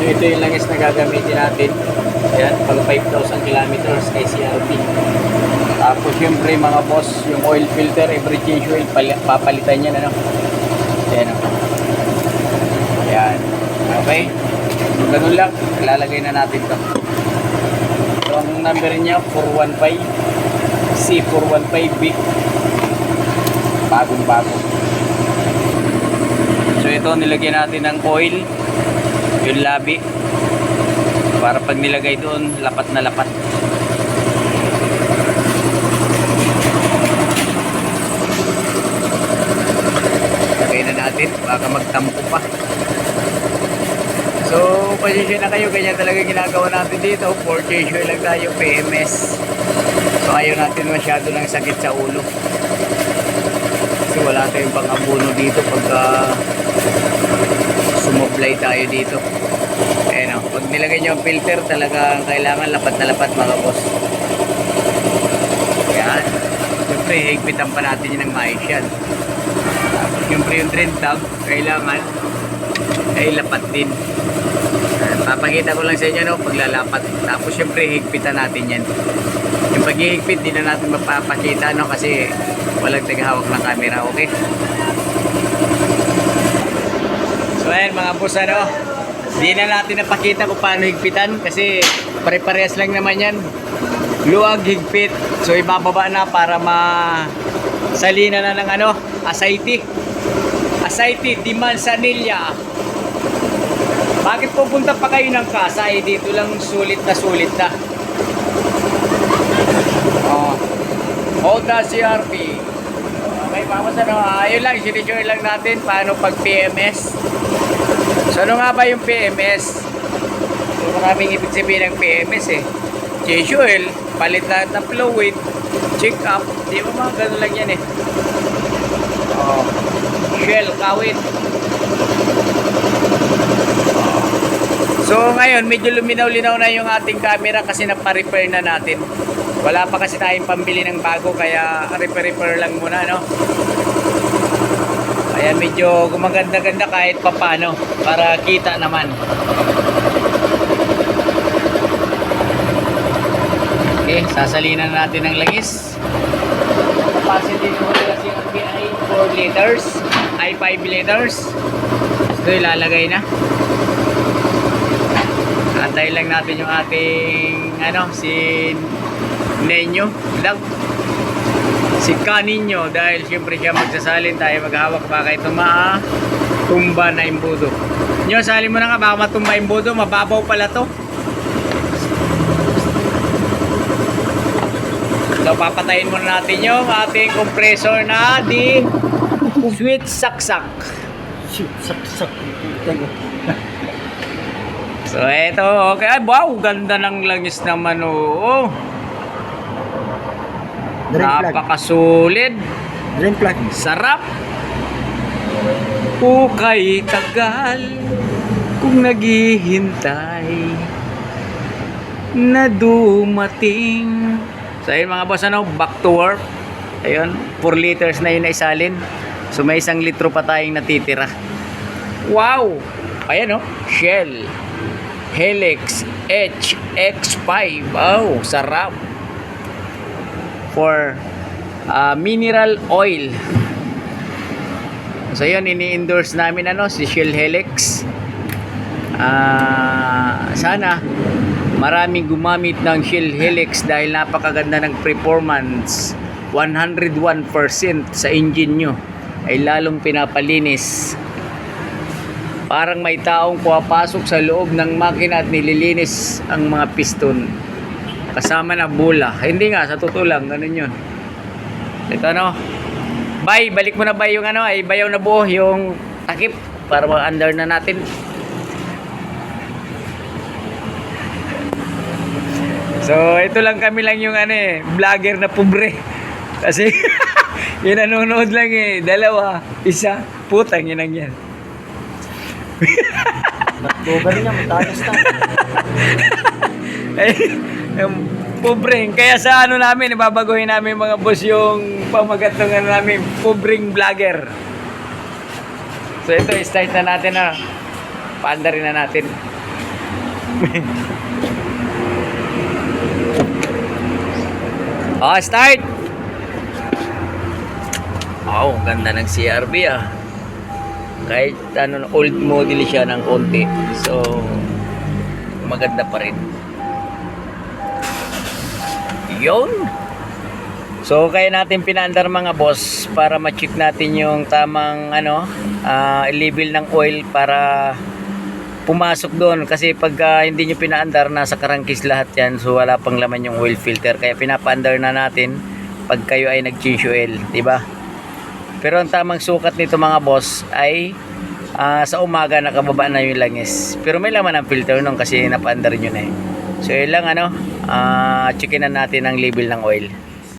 So ito yung langis na gagamitin natin. Ayan, pag 5,000 kilometers kay CRP. Tapos syempre mga boss, yung oil filter, every change oil, papalitan yan, ano? Ayan, ayan. Okay. So, ganun lang, ilalagay na natin to. So ang number niya, 415 C415 big. Bagong bago. So ito, nilagyan natin ng oil, yung labi, para pag nilagay doon, lapat na lapat. Lagay na natin, baka magtampo pa. So pasensya na kayo, ganyan talaga ginagawa natin dito. 4J show lang tayo, PMS. So ayaw natin masyado ng sakit sa ulo, kasi wala tayong pang-abuno dito pagka sumoblay tayo dito. Ayan o, pag nilagay nyo ang filter, talagang kailangan lapat na lapat mga boss. Ayan, siyempre higpitan pa natin yun ng maayos yan. Siyempre yung drain tag, kailangan ay lapat din. Papakita ko lang sa inyo, no, paglalapat. Tapos siyempre higpitan natin yan. Yung paghihigpit, di na natin mapapakita, no, kasi walang tagahawak ng camera. Okay, so ayan mga boss, ano, di na natin napakita kung paano higpitan kasi pare-parehas lang naman yan. Luwag, higpit. So ibababa na para masalina na ng ano, asayte di mansanilya. Bakit pupunta pa kayo ng kasa? Eh, dito lang sulit na oh, Honda CRP. Okay, vamos, ano, ayun lang, sinishare lang natin paano pag PMS. So ano nga ba yung PMS? So maraming ibig sabihin ng PMS eh. Change oil, palit lahat ng fluid, check up, di ba mga ganun lang yan eh. Oh, shell, kawit. So ngayon medyo luminaw-linaw na yung ating camera kasi napa-repair na natin. Wala pa kasi tayong pambili ng bago, kaya repair lang muna, no? Kaya medyo gumaganda-ganda kahit papano para kita naman. Okay, sasalinan natin ng langis. Capacity ng kasi ang ay 4 liters, ay 5 liters. So ilalagay na. Antay lang natin yung ating ano, si Nenyo lang, si Kaninyo, dahil siyempre siya magsasalin, tayo maghawak baka ito matumba na imbudo. Nyo, salin mo na ka, baka matumba imbudo, mababaw pala to. So papatayin muna natin yung ating compressor na di sweet saksak. So eto, okay. Ay, wow, ganda ng langis naman, oh. Napakasulit. Drain plug. Sarap. Kay tagal kung naghihintay na dumating. So ayun mga boss, ano, back to work. Ayun, 4 liters na yun na isalin. So may 1 litro pa tayong natitira. Wow. Ayan, oh, Shell Helix HX5. Oh, sarap. For mineral oil. So yun, ini-endorse namin ano, si Shell Helix. Sana maraming gumamit ng Shell Helix dahil napakaganda ng performance. 101% sa engine nyo ay lalong pinapalinis. Parang may taong pumapasok sa loob ng makina at nililinis ang mga piston kasama na bula. Hindi nga, sa totoo lang, ganun yun. Ito, ano, bay, balik mo na ba yung ano, ay bayaw na buo yung takip para ma-under na natin. So ito lang, kami lang yung ano eh, vlogger na pobre kasi yun, nanonood lang eh, 2, 1, putang yun ang yan. Nagbogan niya, matagas na. Yung pobreng, kaya sa ano namin, ibabaguhin namin mga boss yung pamagatong namin, pobreng vlogger. So ito, start na natin na, paanda rin na natin. Oh, start! Oh, ganda ng CRV ah. Kahit ano, old model siya ng konti. So, maganda pa rin. Yun! So, kaya natin pinaandar mga boss para ma-check natin yung tamang level ng oil para pumasok doon. Kasi pagka hindi nyo pinaandar, nasa karangkis lahat yan. So, wala pang laman yung oil filter. Kaya pinapaandar na natin pag kayo ay nag-change oil. Diba? Pero ang tamang sukat nito mga boss ay sa umaga nakababa na yung langis. Pero may laman ang filter nung kasi napaandar nyo na eh. So, yun lang checkin na natin ang level ng oil.